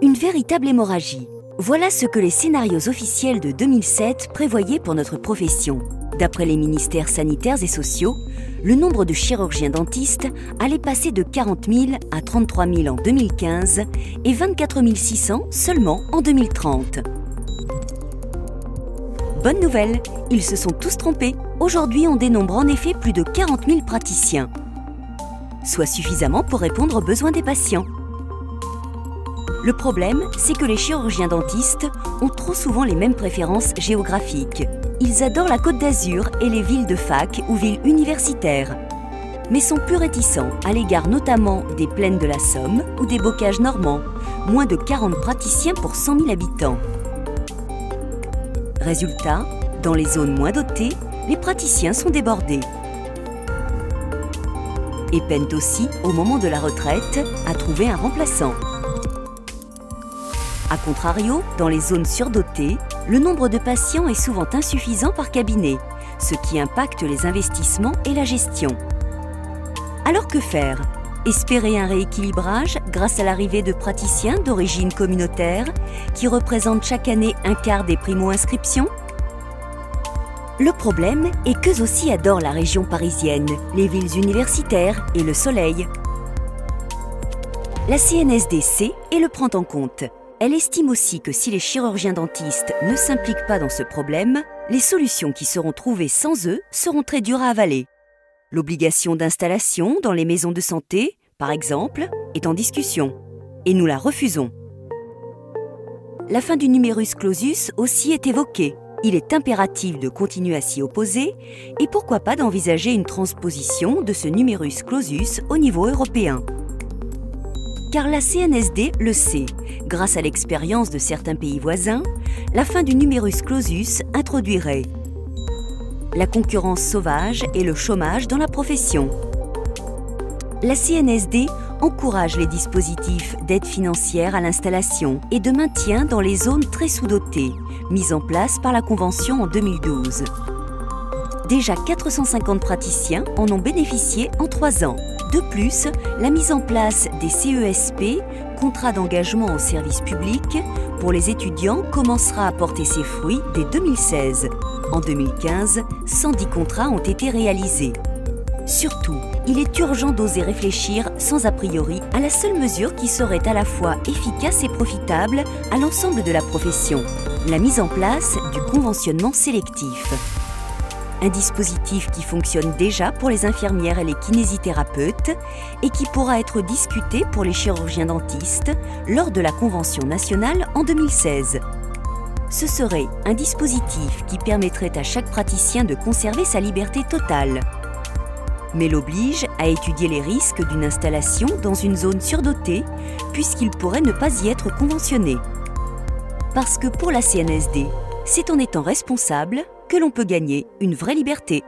Une véritable hémorragie. Voilà ce que les scénarios officiels de 2007 prévoyaient pour notre profession. D'après les ministères sanitaires et sociaux, le nombre de chirurgiens dentistes allait passer de 40 000 à 33 000 en 2015 et 24 600 seulement en 2030. Bonne nouvelle, ils se sont tous trompés. Aujourd'hui, on dénombre en effet plus de 40 000 praticiens, soit suffisamment pour répondre aux besoins des patients. Le problème, c'est que les chirurgiens dentistes ont trop souvent les mêmes préférences géographiques. Ils adorent la Côte d'Azur et les villes de fac ou villes universitaires, mais sont plus réticents à l'égard notamment des plaines de la Somme ou des bocages normands, moins de 40 praticiens pour 100 000 habitants. Résultat, dans les zones moins dotées, les praticiens sont débordés et peinent aussi, au moment de la retraite, à trouver un remplaçant. A contrario, dans les zones surdotées, le nombre de patients est souvent insuffisant par cabinet, ce qui impacte les investissements et la gestion. Alors que faire? Espérer un rééquilibrage grâce à l'arrivée de praticiens d'origine communautaire qui représentent chaque année un quart des primo-inscriptions? Le problème est qu'eux aussi adorent la région parisienne, les villes universitaires et le soleil. La CNSD sait et le prend en compte. Elle estime aussi que si les chirurgiens dentistes ne s'impliquent pas dans ce problème, les solutions qui seront trouvées sans eux seront très dures à avaler. L'obligation d'installation dans les maisons de santé, par exemple, est en discussion, et nous la refusons. La fin du numerus clausus aussi est évoquée. Il est impératif de continuer à s'y opposer, et pourquoi pas d'envisager une transposition de ce numerus clausus au niveau européen. Car la CNSD le sait, grâce à l'expérience de certains pays voisins, la fin du numerus clausus introduirait la concurrence sauvage et le chômage dans la profession. La CNSD encourage les dispositifs d'aide financière à l'installation et de maintien dans les zones très sous-dotées, mis en place par la Convention en 2012. Déjà 450 praticiens en ont bénéficié en 3 ans. De plus, la mise en place des CESP, contrats d'engagement au service public, pour les étudiants commencera à porter ses fruits dès 2016. En 2015, 110 contrats ont été réalisés. Surtout, il est urgent d'oser réfléchir sans a priori à la seule mesure qui serait à la fois efficace et profitable à l'ensemble de la profession, la mise en place du conventionnement sélectif. Un dispositif qui fonctionne déjà pour les infirmières et les kinésithérapeutes et qui pourra être discuté pour les chirurgiens dentistes lors de la Convention nationale en 2016. Ce serait un dispositif qui permettrait à chaque praticien de conserver sa liberté totale, mais l'oblige à étudier les risques d'une installation dans une zone surdotée puisqu'il pourrait ne pas y être conventionné. Parce que pour la CNSD, c'est en étant responsable que l'on peut gagner une vraie liberté.